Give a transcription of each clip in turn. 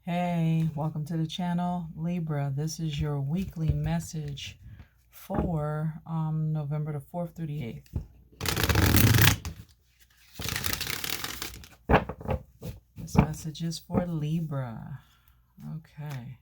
Hey, welcome to the channel, Libra. This is your weekly message for November the 4th through the 8th. This message is for Libra. Okay.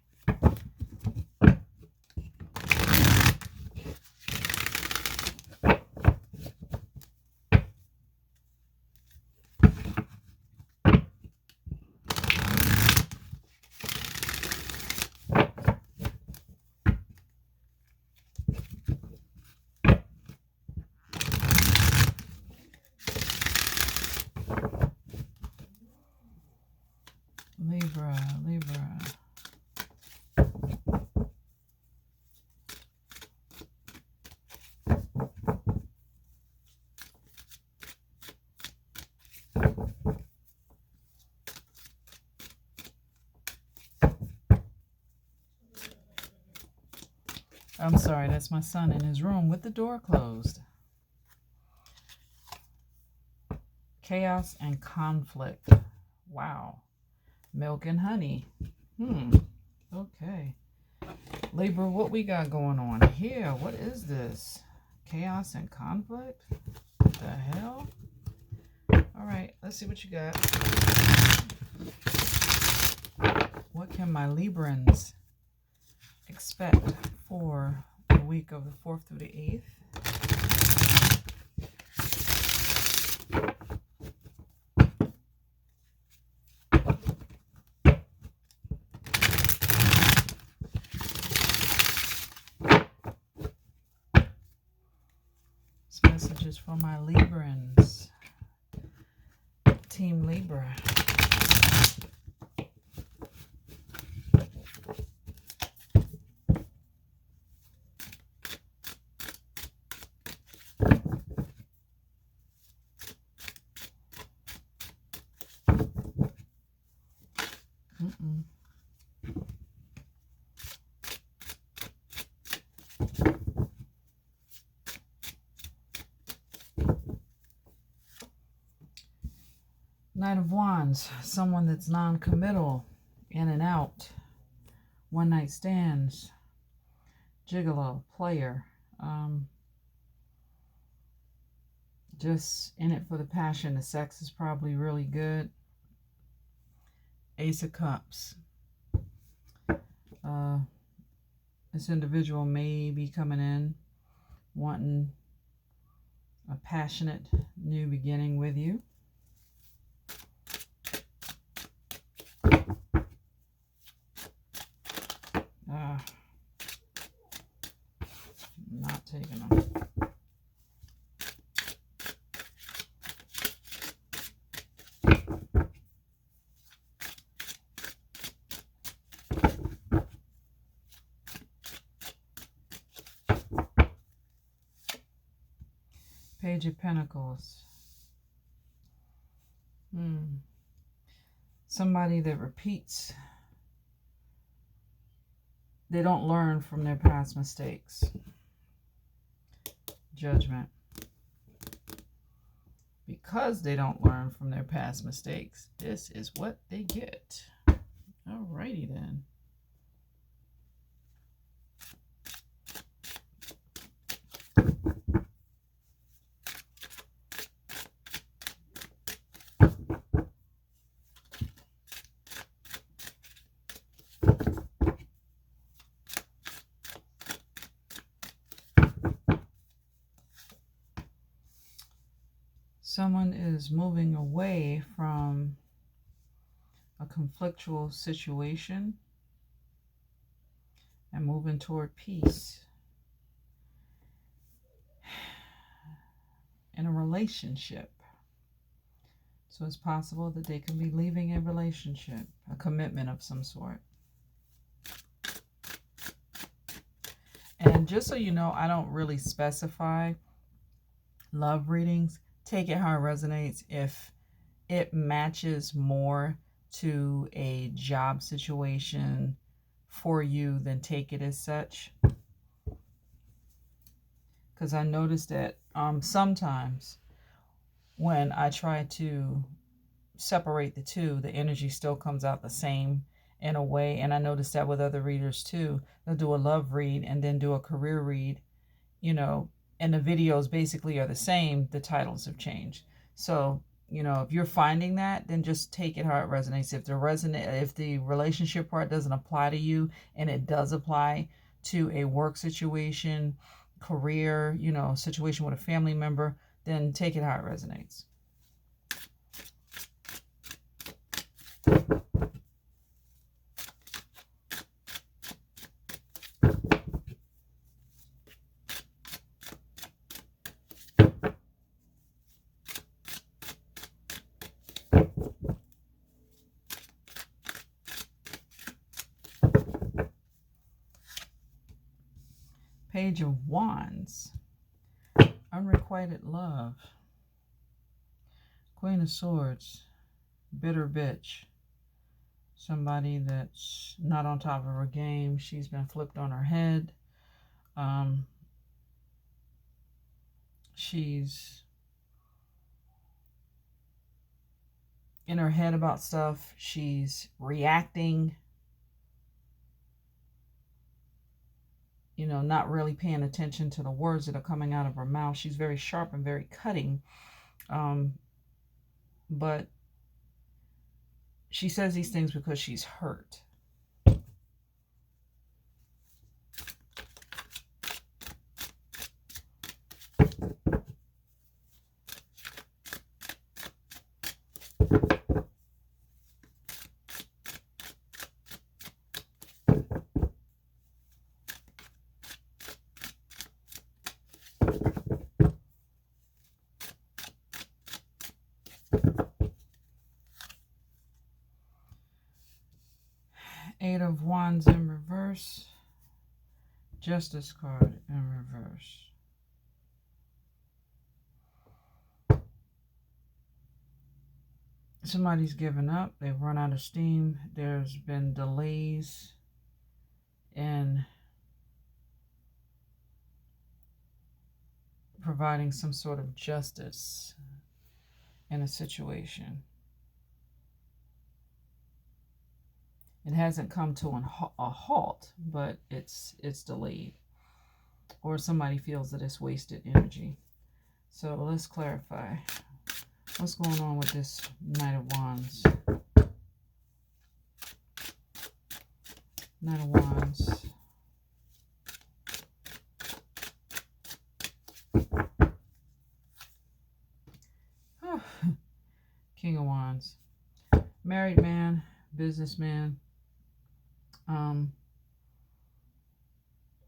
Libra. I'm sorry, that's my son in his room with the door closed. Chaos and conflict. Wow. Milk and honey. Okay. Libra, what we got going on here? What is this? Chaos and conflict? What the hell? All right, let's see what you got. What can my Librans expect for the week of the 4th through the 8th? This message is for my Librans. Team Libra. Knight of Wands, someone that's non-committal, in and out, one night stands, gigolo, player, just in it for the passion. The sex is probably really good. Ace of Cups. This individual may be coming in wanting a passionate new beginning with you. Not taking them. Page of Pentacles. Somebody that repeats. They don't learn from their past mistakes. Judgment. Because they don't learn from their past mistakes, this is what they get. Alrighty then. Someone is moving away from a conflictual situation and moving toward peace in a relationship. So it's possible that they can be leaving a relationship, a commitment of some sort. And just so you know, I don't really specify love readings. Take it how it resonates. If it matches more to a job situation for you, then take it as such. Because I noticed that sometimes when I try to separate the two, the energy still comes out the same. in a way. And I noticed that with other readers too. They'll do a love read and then do a career read, you know, and the videos basically are the same. The titles have changed. So, you know, if you're finding that, then just take it how it resonates. If the relationship part doesn't apply to you, and it does apply to a work situation, career, you know, situation with a family member, then take it how it resonates. Page of Wands. Unrequited love. Queen of Swords. Bitter bitch. Somebody that's not on top of her game. She's been flipped on her head. She's in her head about stuff. She's reacting, you know, not really paying attention to the words that are coming out of her mouth. She's very sharp and very cutting. But she says these things because she's hurt. Eight of Wands in reverse. Justice card in reverse. Somebody's given up. They've run out of steam. There's been delays in providing some sort of justice in a situation. It hasn't come to a halt, but it's delayed. Or somebody feels that it's wasted energy. So let's clarify. What's going on with this Knight of Wands? Knight of Wands. King of Wands. Married man, businessman.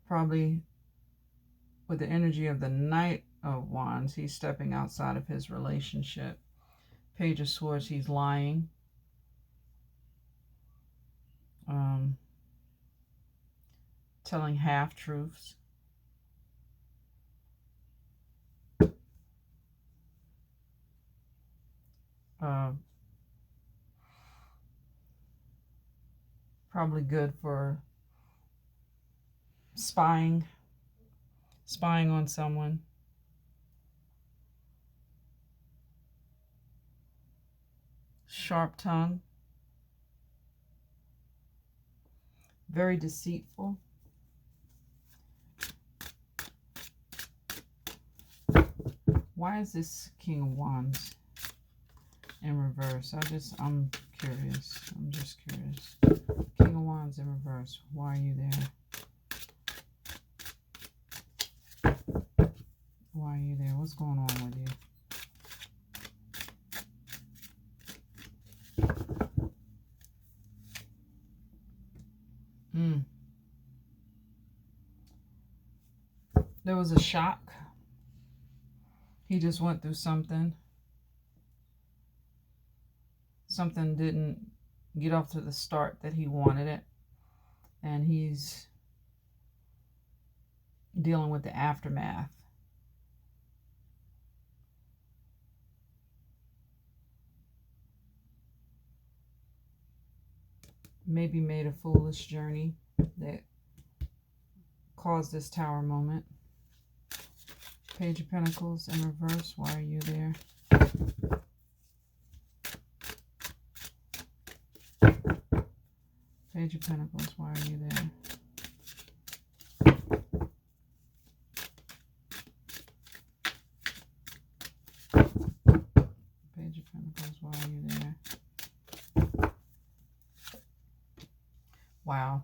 Probably with the energy of the Knight of Wands, he's stepping outside of his relationship. Page of Swords, he's lying. Telling half-truths. Probably good for spying on someone. Sharp tongue. Very deceitful. Why is this King of Wands in reverse? I'm curious. I'm just curious. King of Wands in reverse. Why are you there? Why are you there? What's going on with you? There was a shock. He just went through something. Something didn't get off to the start that he wanted it. And he's dealing with the aftermath. Maybe made a foolish journey that caused this Tower moment. Page of Pentacles in reverse. Why are you there? Page of Pentacles, why are you there? Page of Pentacles, why are you there? Wow.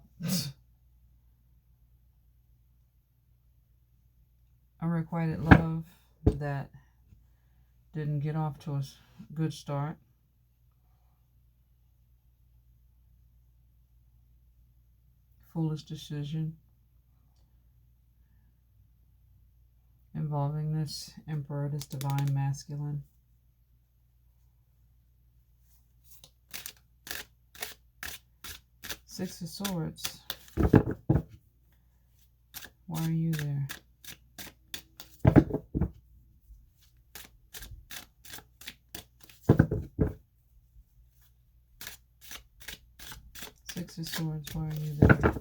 Unrequited love that didn't get off to a good start. Foolish decision involving this Emperor, this divine masculine. Six of Swords. Why are you there? Six of Swords, why are you there?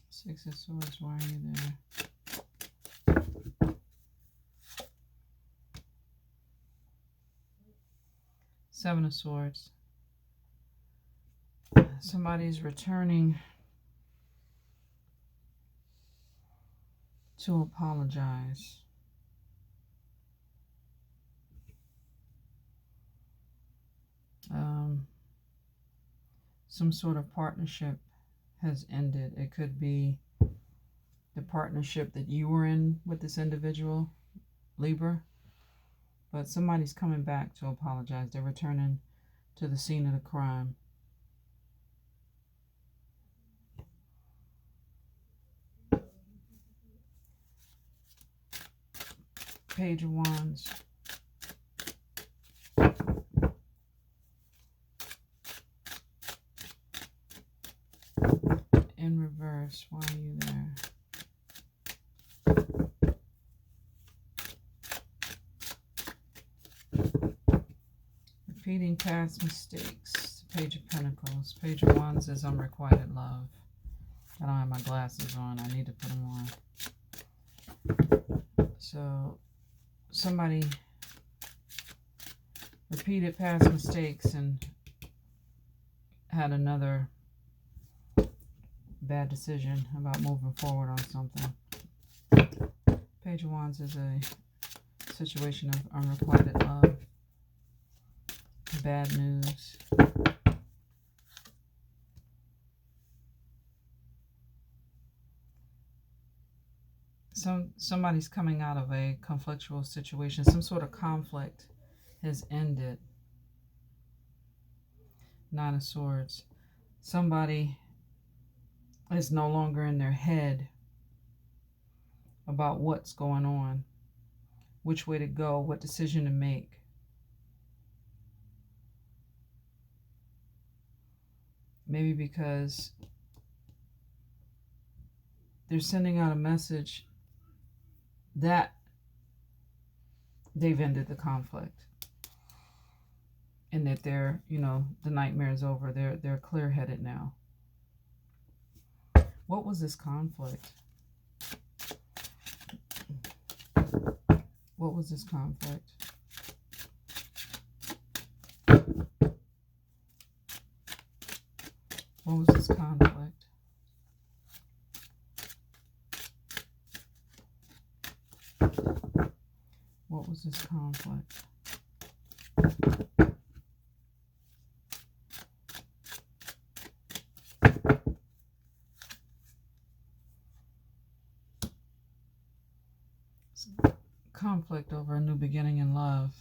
Six of Swords, why are you there? Seven of Swords. Somebody's returning to apologize. Some sort of partnership has ended. It could be the partnership that you were in with this individual, Libra. But somebody's coming back to apologize. They're returning to the scene of the crime. Page of Wands. In reverse, why are you there? Repeating past mistakes. Page of Pentacles. Page of Wands is unrequited love. I don't have my glasses on. I need to put them on. So, somebody repeated past mistakes and had another bad decision about moving forward on something. Page of Wands is a situation of unrequited love. Bad news. Somebody's coming out of a conflictual situation. Some sort of conflict has ended. Nine of Swords. Somebody is no longer in their head about what's going on, which way to go, what decision to make. Maybe because they're sending out a message that they've ended the conflict and that they're, the nightmare is over. They're clear-headed now. What was this conflict? What was this conflict? What was this conflict? What was this conflict? Conflict over a new beginning in love.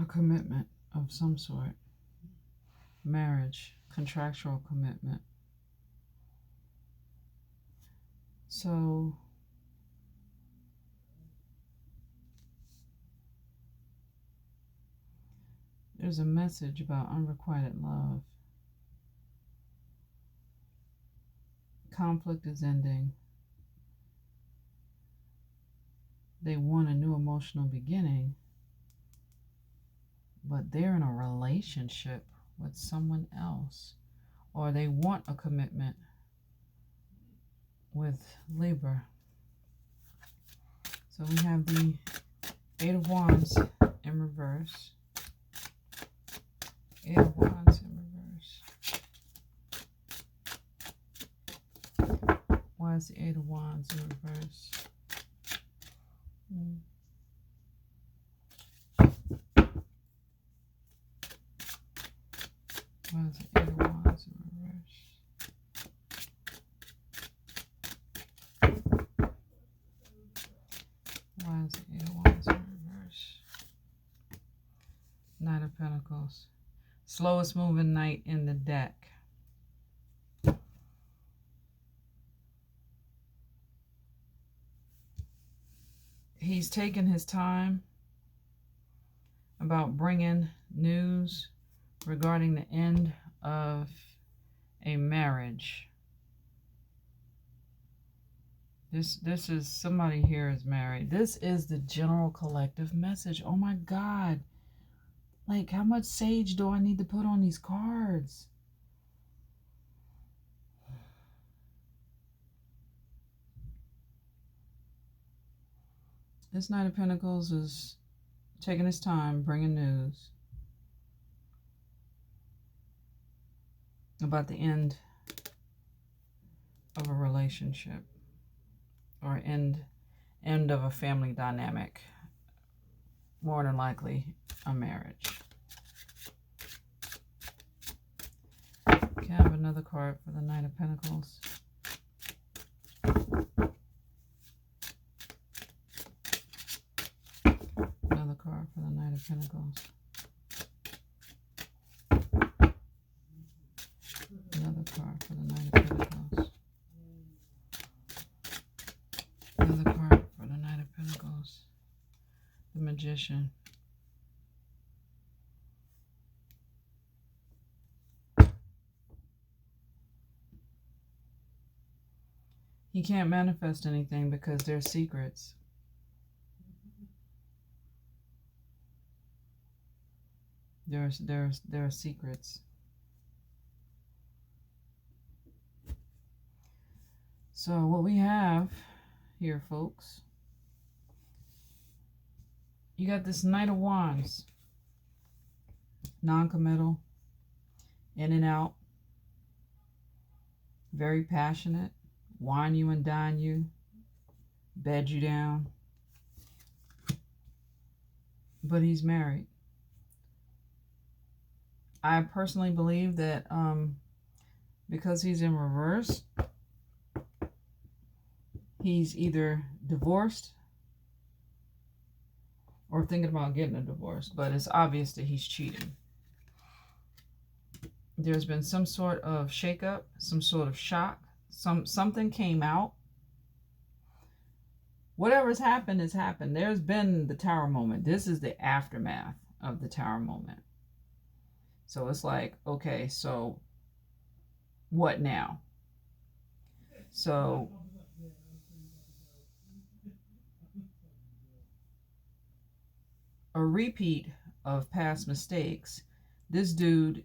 A commitment of some sort. Marriage, contractual commitment. So there's a message about unrequited love. Conflict is ending. They want a new emotional beginning. but they're in a relationship with someone else, or they want a commitment with Libra. So we have the Eight of Wands in reverse. Eight of Wands in reverse. Why is the Eight of Wands in reverse? Why is the Eight of Wands in reverse? Why is the Eight of Wands in reverse? Knight of Pentacles. Slowest moving knight in the deck. He's taken his time about bringing news regarding the end of a marriage. This is, somebody here is married. This is the general collective message. Oh my God. Like, how much sage do I need to put on these cards? This Knight of Pentacles is taking his time bringing news about the end of a relationship, or end of a family dynamic, more than likely a marriage. Can I have another card for the Knight of Pentacles? Another card for the Knight of Pentacles. Another card for the Knight of Pentacles. Another card for the Knight of Pentacles. The Magician. He can't manifest anything because they're secrets. There are secrets. So what we have here, folks, you got this Knight of Wands, non-committal, in and out, very passionate, wine you and dine you, bed you down, but he's married. I personally believe that because he's in reverse, he's either divorced or thinking about getting a divorce, but it's obvious that he's cheating. There's been some sort of shakeup, some sort of shock, something came out. Whatever's happened has happened. There's been the Tower moment. This is the aftermath of the Tower moment. So it's like, okay, so what now? So a repeat of past mistakes. This dude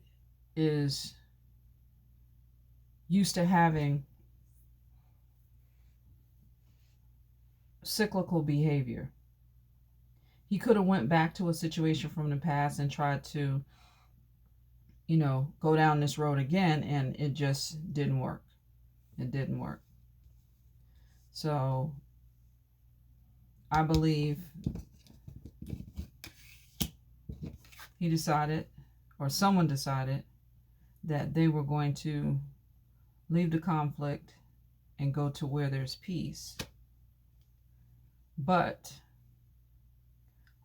is used to having cyclical behavior. He could have went back to a situation from the past and tried to, you know, go down this road again, and it just didn't work. It didn't work. So I believe he decided, or someone decided, that they were going to leave the conflict and go to where there's peace. But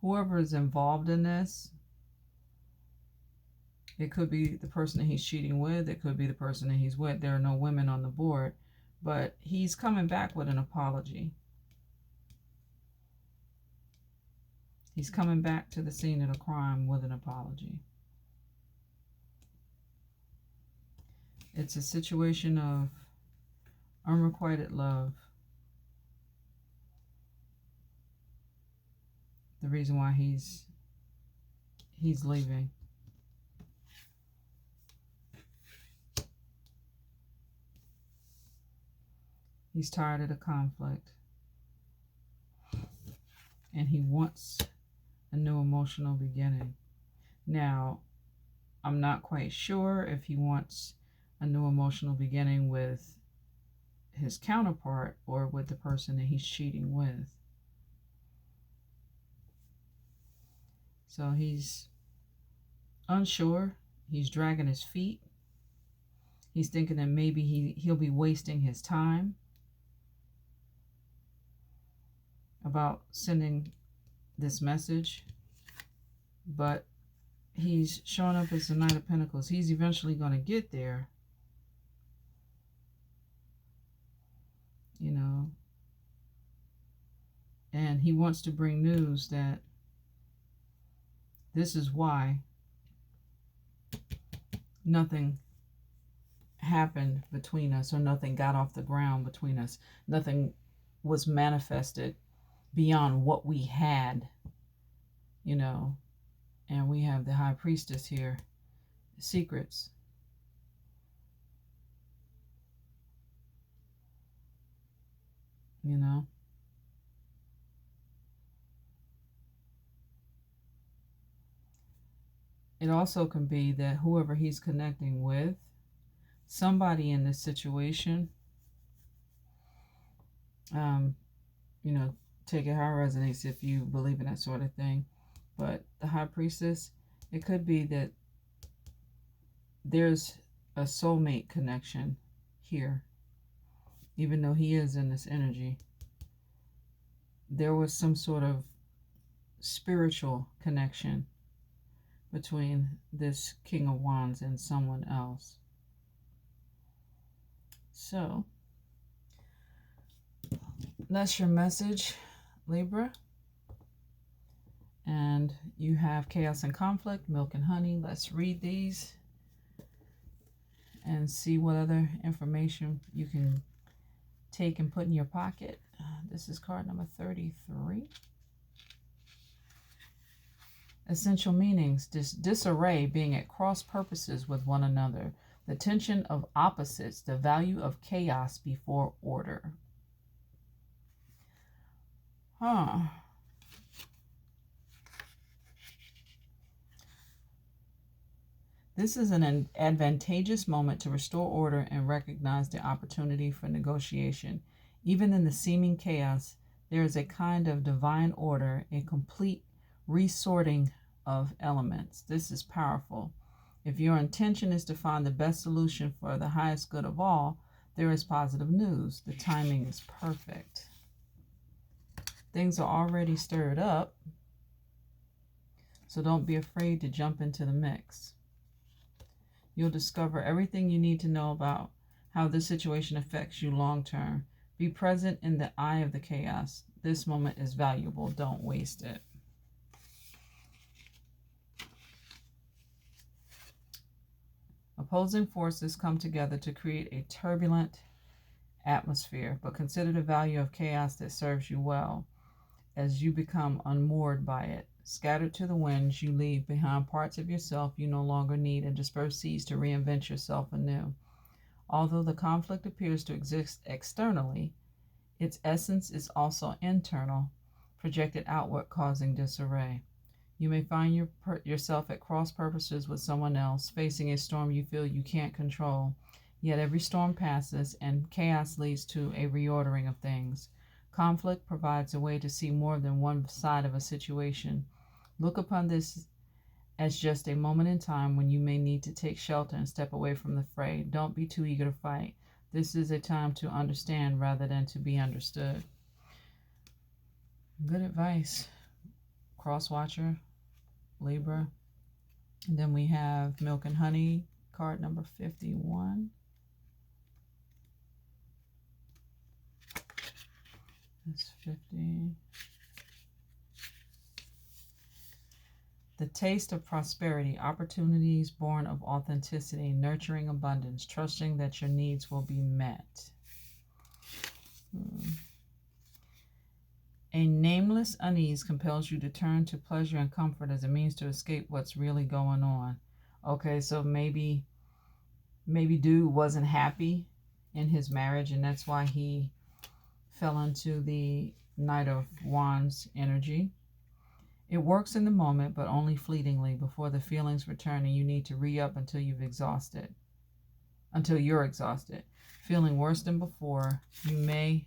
whoever is involved in this, it could be the person that he's cheating with, it could be the person that he's with. There are no women on the board, but he's coming back with an apology. He's coming back to the scene of the crime with an apology. It's a situation of unrequited love. The reason why he's leaving. He's tired of the conflict. And he wants a new emotional beginning. Now, I'm not quite sure if he wants a new emotional beginning with his counterpart or with the person that he's cheating with. So he's unsure. He's dragging his feet. He's thinking that maybe he'll be wasting his time about sending this message. But he's showing up as the Knight of Pentacles. He's eventually going to get there. You know. And he wants to bring news that this is why nothing happened between us, or nothing got off the ground between us. Nothing was manifested beyond what we had, you know. And we have the High Priestess here. Secrets. You know. It also can be that whoever he's connecting with, somebody in this situation, you know, take it how it resonates if you believe in that sort of thing. But the High Priestess, it could be that there's a soulmate connection here. Even though he is in this energy, there was some sort of spiritual connection between this King of Wands and someone else. So, that's your message, Libra. And you have Chaos and Conflict, Milk and Honey. Let's read these and see what other information you can take and put in your pocket. This is card number 33. Essential meanings: disarray, being at cross purposes with one another, the tension of opposites, the value of chaos before order. This is an advantageous moment to restore order and recognize the opportunity for negotiation. Even in the seeming chaos, there is a kind of divine order, a complete resorting of elements. This is powerful. If your intention is to find the best solution for the highest good of all, there is positive news. The timing is perfect. Things are already stirred up, so don't be afraid to jump into the mix. You'll discover everything you need to know about how this situation affects you long term. Be present in the eye of the chaos. This moment is valuable. Don't waste it. Opposing forces come together to create a turbulent atmosphere, but consider the value of chaos that serves you well as you become unmoored by it. Scattered to the winds, you leave behind parts of yourself you no longer need and disperse seeds to reinvent yourself anew. Although the conflict appears to exist externally, its essence is also internal, projected outward, causing disarray. You may find yourself at cross purposes with someone else, facing a storm you feel you can't control. Yet every storm passes, and chaos leads to a reordering of things. Conflict provides a way to see more than one side of a situation. Look upon this as just a moment in time when you may need to take shelter and step away from the fray. Don't be too eager to fight. This is a time to understand rather than to be understood. Good advice, Cross Watcher, Libra. And then we have Milk and Honey, card number 51. That's 50. The taste of prosperity, opportunities born of authenticity, nurturing abundance, trusting that your needs will be met. A nameless unease compels you to turn to pleasure and comfort as a means to escape what's really going on. Okay, so maybe dude wasn't happy in his marriage, and that's why he fell into the Knight of Wands energy. It works in the moment, but only fleetingly before the feelings return, and you need to re-up until you're exhausted. Feeling worse than before, you may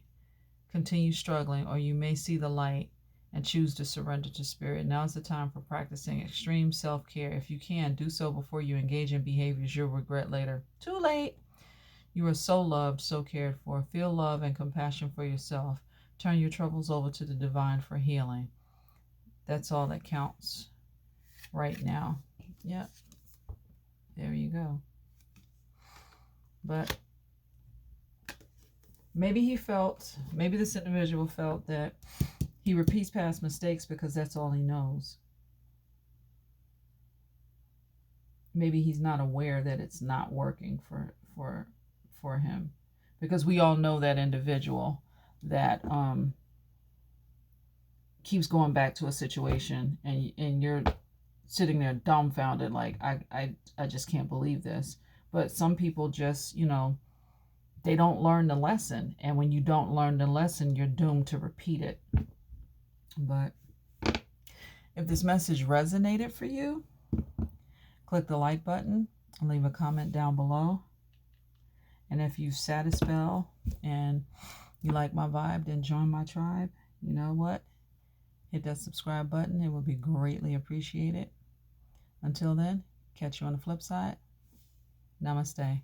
continue struggling, or you may see the light and choose to surrender to spirit. Now is the time for practicing extreme self-care. If you can, do so before you engage in behaviors you'll regret later. Too late. You are so loved, so cared for. Feel love and compassion for yourself. Turn your troubles over to the divine for healing. That's all that counts right now. Yep. There you go. But maybe this individual felt that he repeats past mistakes because that's all he knows. Maybe he's not aware that it's not working for him, because we all know that individual that keeps going back to a situation, and you're sitting there dumbfounded, like I just can't believe this. But some people just, they don't learn the lesson, and when you don't learn the lesson, you're doomed to repeat it. But if this message resonated for you, click the like button and leave a comment down below. And if you sat a spell and you like my vibe, then join my tribe. You know what? Hit that subscribe button. It would be greatly appreciated. Until then, catch you on the flip side. Namaste.